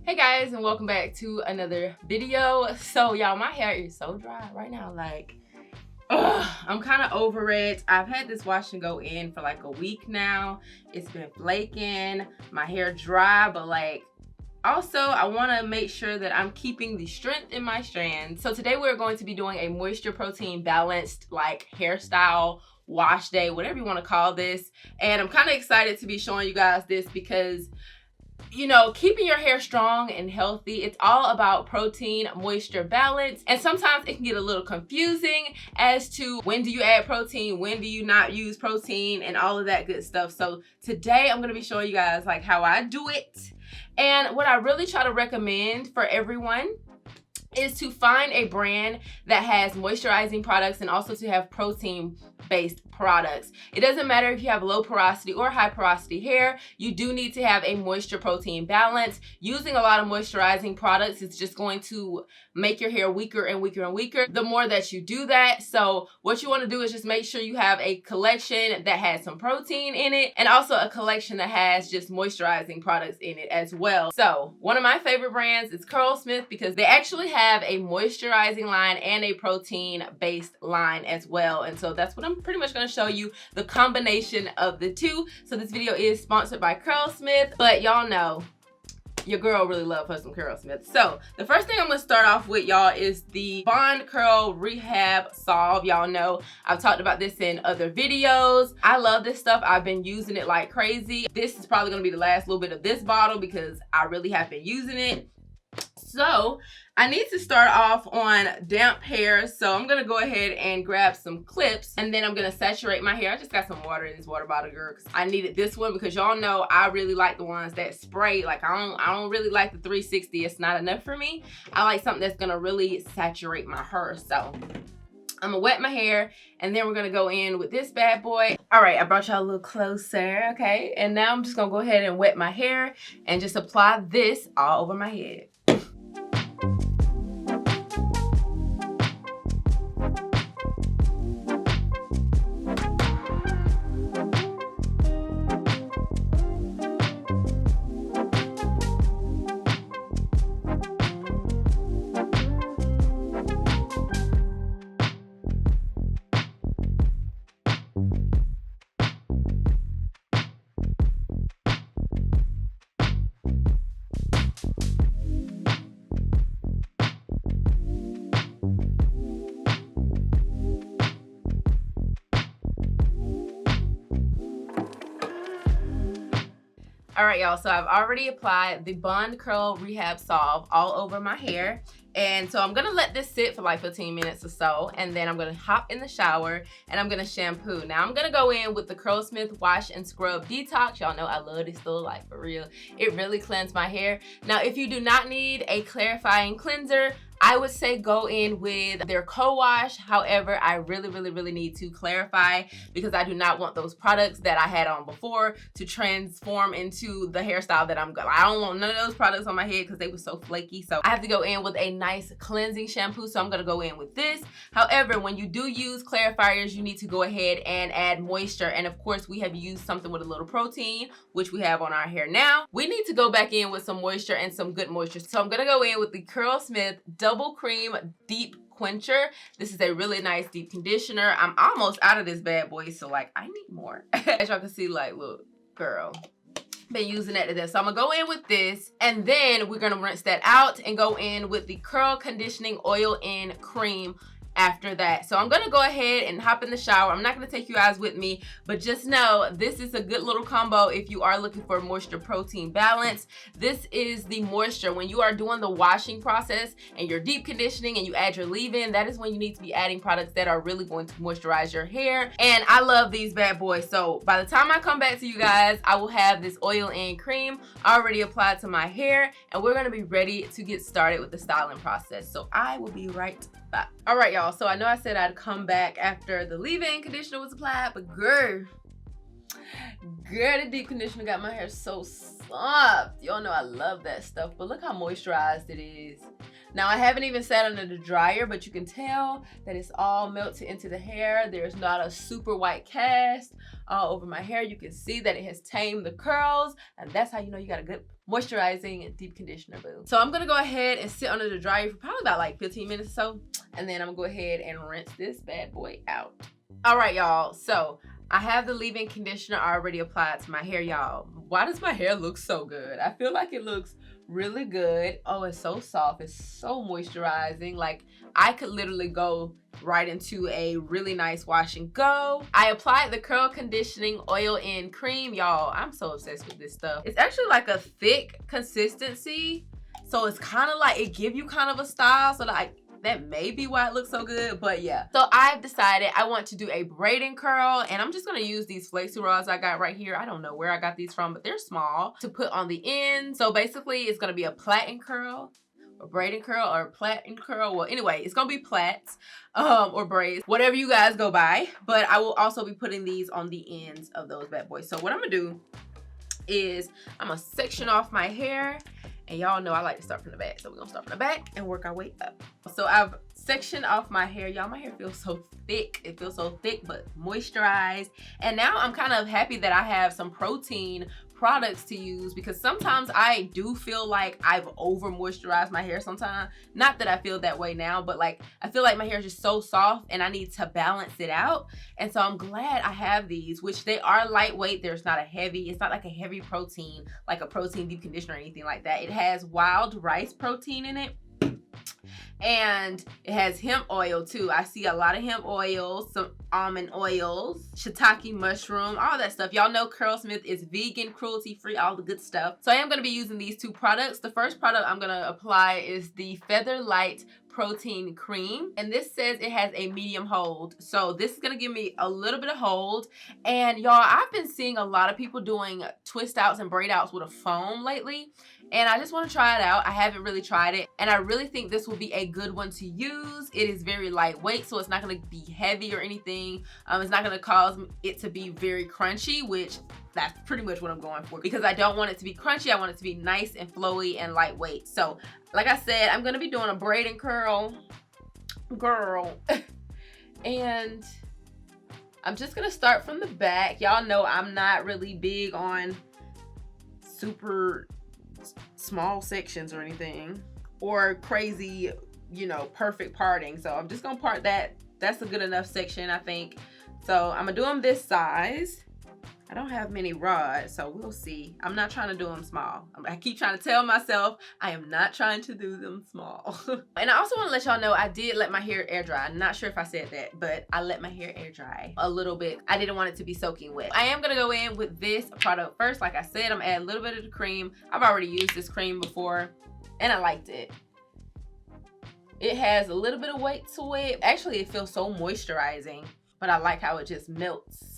Hey guys, and welcome back to another video. So y'all, my hair is so dry right now, like I'm kind of over it. I've had this wash and go in for like a week now. It's been flaking, my hair dry, but like also I want to make sure that I'm keeping the strength in my strands. So today we're going to be doing a moisture protein balanced like hairstyle wash day, whatever you want to call this. And I'm kind of excited to be showing you guys this because, you know, keeping your hair strong and healthy, it's all about protein moisture balance, and sometimes it can get a little confusing as to when do you add protein, when do you not use protein, and all of that good stuff. So today I'm going to be showing you guys like how I do it, and what I really try to recommend for everyone is to find a brand that has moisturizing products and also to have protein based products. It doesn't matter if you have low porosity or high porosity hair, you do need to have a moisture protein balance. Using a lot of moisturizing products is just going to make your hair weaker and weaker and weaker the more that you do that. So what you want to do is just make sure you have a collection that has some protein in it and also a collection that has just moisturizing products in it as well. So one of my favorite brands is Curlsmith because they actually have a moisturizing line and a protein based line as well. And so that's what I'm pretty much going to show you, the combination of the two. So this video is sponsored by Curlsmith, but y'all know your girl really love her some Curlsmith. So the first thing I'm gonna start off with, y'all, is the Bond Curl Rehab Solve. Y'all know I've talked about this in other videos. I love this stuff. I've been using it like crazy. This is probably gonna be the last little bit of this bottle because I really have been using it. So I need to start off on damp hair. So I'm gonna go ahead and grab some clips and then I'm gonna saturate my hair. I just got some water in this water bottle, girl, because I needed this one because y'all know I really like the ones that spray. Like I don't really like the 360. It's not enough for me. I like something that's gonna really saturate my hair. So I'm gonna wet my hair and then we're gonna go in with this bad boy. All right, I brought y'all a little closer, okay? And now I'm just gonna go ahead and wet my hair and just apply this all over my head. All right, y'all, so I've already applied the Bond Curl Rehab Solve all over my hair. And so I'm gonna let this sit for like 15 minutes or so, and then I'm gonna hop in the shower and I'm gonna shampoo. Now I'm gonna go in with the Curlsmith Wash and Scrub Detox. Y'all know I love this stuff, like for real. It really cleansed my hair. Now, if you do not need a clarifying cleanser, I would say go in with their co-wash. However, I really need to clarify because I do not want those products that I had on before to transform into the hairstyle that I'm going. I don't want none of those products on my head because they were so flaky. So I have to go in with a nice cleansing shampoo. So I'm gonna go in with this. However, when you do use clarifiers, you need to go ahead and add moisture. And of course, we have used something with a little protein, which we have on our hair now. We need to go back in with some moisture and some good moisture. So I'm gonna go in with the Curlsmith Double Cream Deep Quencher. This is a really nice deep conditioner. I'm almost out of this bad boy, so like I need more. As y'all can see, like, look, girl, been using that to this. So I'm gonna go in with this and then we're gonna rinse that out and go in with the Curl Conditioning Oil in Cream after that. So I'm gonna go ahead and hop in the shower. I'm not gonna take you guys with me, but just know this is a good little combo if you are looking for moisture protein balance. This is the moisture. When you are doing the washing process and you're deep conditioning and you add your leave-in, that is when you need to be adding products that are really going to moisturize your hair. And I love these bad boys. So by the time I come back to you guys, I will have this oil in cream already applied to my hair and we're gonna be ready to get started with the styling process. So I will be right back. All right, y'all, so I know I said I'd come back after the leave-in conditioner was applied, but girl, the deep conditioner got my hair so soft. Y'all know I love that stuff, but look how moisturized it is. Now I haven't even sat under the dryer, but you can tell that it's all melted into the hair. There's not a super white cast all over my hair. You can see that it has tamed the curls, and that's how you know you got a good moisturizing and deep conditioner, boo. So I'm gonna go ahead and sit under the dryer for probably about like 15 minutes or so, and then I'm gonna go ahead and rinse this bad boy out. All right, y'all, so I have the leave-in conditioner already applied to my hair, y'all. Why does my hair look so good? I feel like it looks really good. Oh, it's so soft. It's so moisturizing. Like, I could literally go right into a really nice wash and go. I applied the curl conditioning oil and cream, y'all. I'm so obsessed with this stuff. It's actually like a thick consistency, so it's kind of like it give you kind of a style. So like that may be why it looks so good, but yeah. So I've decided I want to do a braid and curl, and I'm just gonna use these flexi rods I got right here. I don't know where I got these from, but they're small to put on the end. So basically it's gonna be a plait and curl, or braid and curl, or plait and curl. Well, anyway, it's gonna be plaits or braids, whatever you guys go by. But I will also be putting these on the ends of those bad boys. So what I'm gonna do is I'm gonna section off my hair. And y'all know I like to start from the back. So we're gonna start from the back and work our way up. So I've sectioned off my hair. Y'all, my hair feels so thick. It feels so thick, but moisturized. And now I'm kind of happy that I have some protein products to use, because sometimes I do feel like I've over moisturized my hair sometimes. Not that I feel that way now, but like I feel like my hair is just so soft and I need to balance it out. And so I'm glad I have these, which they are lightweight. There's not a heavy, it's not like a heavy protein, like a protein deep conditioner or anything like that. It has wild rice protein in it. And it has hemp oil too. I see a lot of hemp oils, some almond oils, shiitake mushroom, all that stuff. Y'all know Curlsmith is vegan, cruelty free, all the good stuff. So I am going to be using these two products. The first product I'm going to apply is the Feather Light protein cream, and this says it has a medium hold, so this is gonna give me a little bit of hold. And y'all, I've been seeing a lot of people doing twist outs and braid outs with a foam lately, and I just want to try it out. I haven't really tried it, and I really think this will be a good one to use. It is very lightweight, so it's not going to be heavy or anything. It's not going to cause it to be very crunchy, which that's pretty much what I'm going for, because I don't want it to be crunchy. I want it to be nice and flowy and lightweight. So like I said, I'm going to be doing a braid and curl, girl. And I'm just going to start from the back. Y'all know I'm not really big on super small sections or anything, or crazy, you know, perfect parting. So I'm just gonna part that. That's a good enough section, I think. So I'm gonna do them this size. I don't have many rods, so we'll see. I'm not trying to do them small. I keep trying to tell myself I am not trying to do them small. And I also want to let y'all know I did let my hair air dry. I'm not sure if I said that, but I let my hair air dry a little bit. I didn't want it to be soaking wet. I am going to go in with this product first. Like I said, I'm adding a little bit of the cream. I've already used this cream before, and I liked it. It has a little bit of weight to it. Actually, it feels so moisturizing, but I like how it just melts.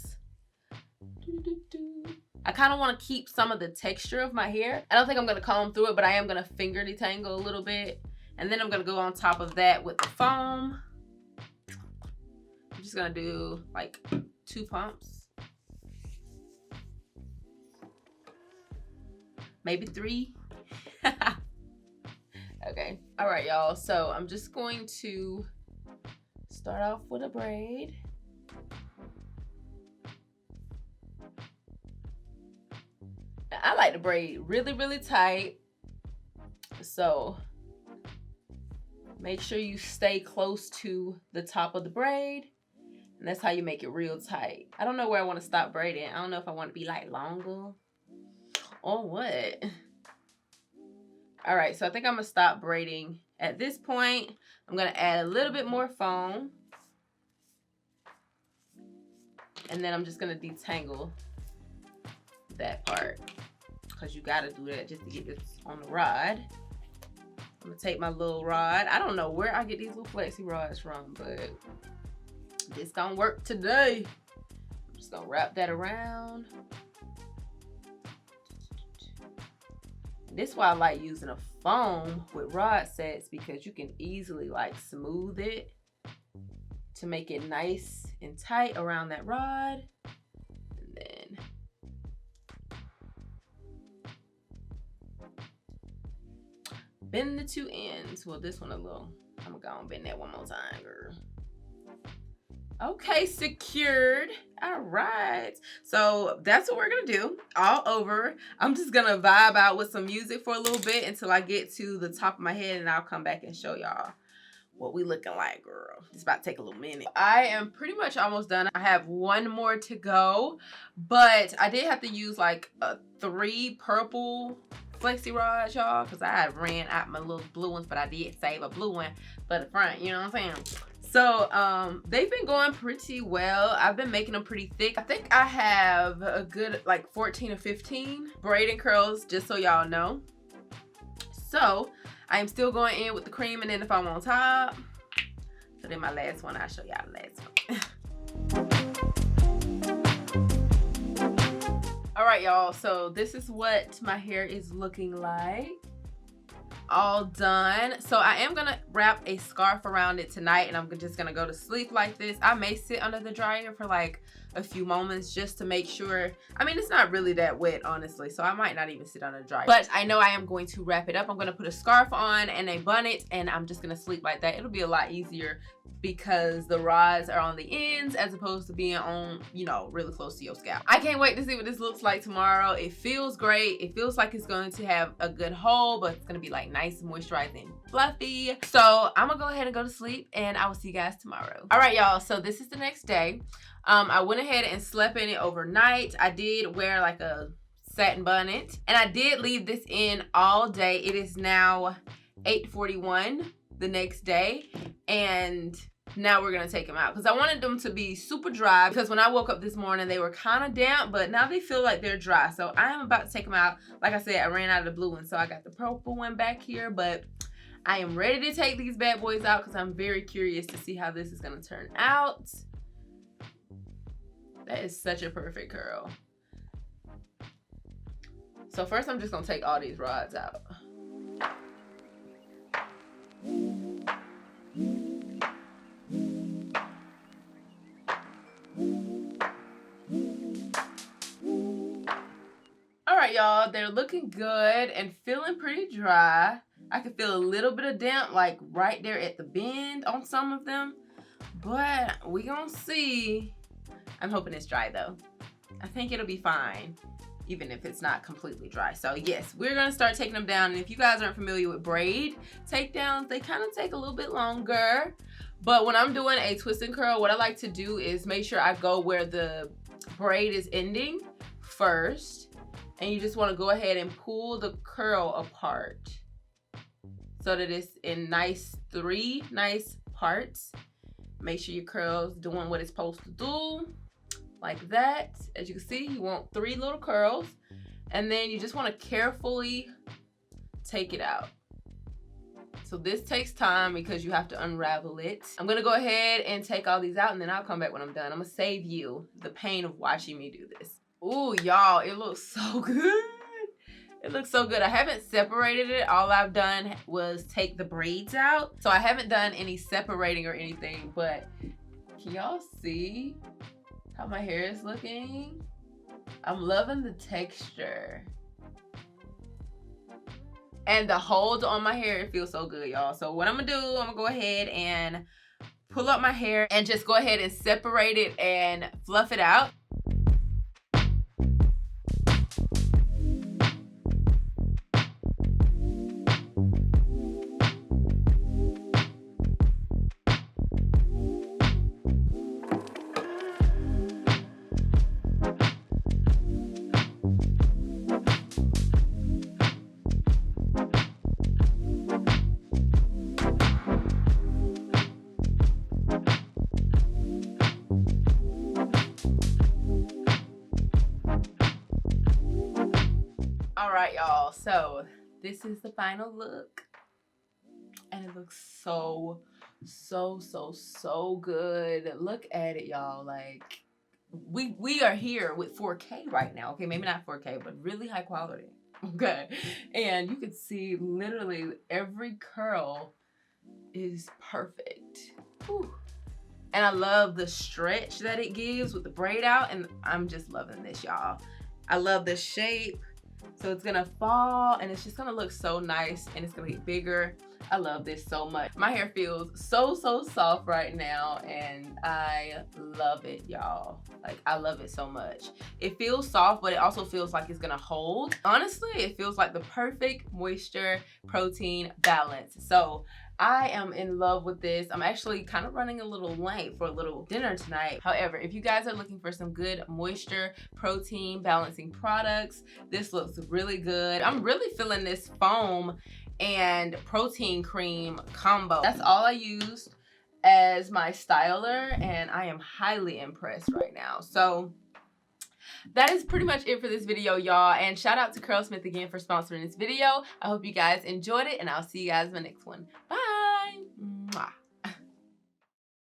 I kind of want to keep some of the texture of my hair. I don't think I'm going to comb through it, but I am going to finger detangle a little bit. And then I'm going to go on top of that with the foam. I'm just going to do like 2 pumps. Maybe 3. Okay. All right, y'all. So I'm just going to start off with a braid. I like to braid really, really tight. So make sure you stay close to the top of the braid. And that's how you make it real tight. I don't know where I want to stop braiding. I don't know if I want to be like longer or what. All right, so I think I'm going to stop braiding at this point. I'm going to add a little bit more foam. And then I'm just going to detangle that part, because you got to do that just to get this on the rod. I'm going to take my little rod. I don't know where I get these little flexi rods from, but this gonna work today. I'm just gonna wrap that around. This is why I like using a foam with rod sets, because you can easily like smooth it to make it nice and tight around that rod. And then bend the two ends. Well, this one a little. I'm gonna go and bend that one more time, girl. Okay, secured. All right. So that's what we're gonna do all over. I'm just gonna vibe out with some music for a little bit until I get to the top of my head, and I'll come back and show y'all what we looking like, girl. It's about to take a little minute. I am pretty much almost done. I have one more to go, but I did have to use like 3 purple flexi rods, y'all, because I had ran out my little blue ones, but I did save a blue one for the front, you know what I'm saying? So they've been going pretty well. I've been making them pretty thick. I think I have a good like 14 or 15 braiding curls, just so y'all know. So I am still going in with the cream and then the foam on top. So then my last one, I'll show y'all the last one. All right, y'all, so this is what my hair is looking like. All done. So I am gonna wrap a scarf around it tonight, and I'm just gonna go to sleep like this. I may sit under the dryer for like a few moments just to make sure. I mean, it's not really that wet, honestly, so I might not even sit under the dryer, but I know I am going to wrap it up. I'm gonna put a scarf on and a bonnet, and I'm just gonna sleep like that. It'll be a lot easier because the rods are on the ends as opposed to being on, you know, really close to your scalp. I can't wait to see what this looks like tomorrow. It feels great. It feels like it's going to have a good hold, but it's gonna be like nice and moisturized and fluffy. So I'm gonna go ahead and go to sleep, and I will see you guys tomorrow. All right, y'all, so this is the next day. I went ahead and slept in it overnight. I did wear like a satin bonnet, and I did leave this in all day. It is now 8:41 the next day, and now we're gonna take them out because I wanted them to be super dry, because when I woke up this morning they were kind of damp, but now they feel like they're dry. So I am about to take them out. Like I said, I ran out of the blue one, so I got the purple one back here, but I am ready to take these bad boys out because I'm very curious to see how this is gonna turn out. That is such a perfect curl. So first I'm just gonna take all these rods out. All right, y'all, they're looking good and feeling pretty dry. I can feel a little bit of damp like right there at the bend on some of them, but we gonna see. I'm hoping it's dry though. I think it'll be fine, even if it's not completely dry. So yes, we're gonna start taking them down. And if you guys aren't familiar with braid takedowns, they kind of take a little bit longer. But when I'm doing a twist and curl, what I like to do is make sure I go where the braid is ending first. And you just wanna go ahead and pull the curl apart so that it's in three nice parts. Make sure your curl's doing what it's supposed to do. Like that. As you can see, you want 3 little curls, and then you just want to carefully take it out. So this takes time because you have to unravel it. I'm gonna go ahead and take all these out, and then I'll come back when I'm done. I'm gonna save you the pain of watching me do this. Ooh, y'all, it looks so good. It looks so good. I haven't separated it. All I've done was take the braids out. So I haven't done any separating or anything, but can y'all see how my hair is looking? I'm loving the texture. And the hold on my hair, it feels so good, y'all. So what I'm gonna do, I'm gonna go ahead and pull up my hair and just go ahead and separate it and fluff it out. All right, y'all, so this is the final look, and it looks so good. Look at it, y'all. Like, we are here with 4K right now. Okay, maybe not 4K, but really high quality. Okay, and you can see literally every curl is perfect. Whew. And I love the stretch that it gives with the braid out, and I'm just loving this, y'all. I love the shape. So it's gonna fall and it's just gonna look so nice and it's gonna get bigger. I love this so much. My hair feels so soft right now and I love it, y'all. Like, I love it so much. It feels soft, but it also feels like it's gonna hold. Honestly, it feels like the perfect moisture protein balance. So I am in love with this. I'm actually kind of running a little late for a little dinner tonight. However, if you guys are looking for some good moisture protein balancing products, this looks really good. I'm really feeling this foam and protein cream combo. That's all I used as my styler and I am highly impressed right now. So that is pretty much it for this video, y'all, and shout out to Curlsmith again for sponsoring this video. I hope you guys enjoyed it and I'll see you guys in the next one. Bye.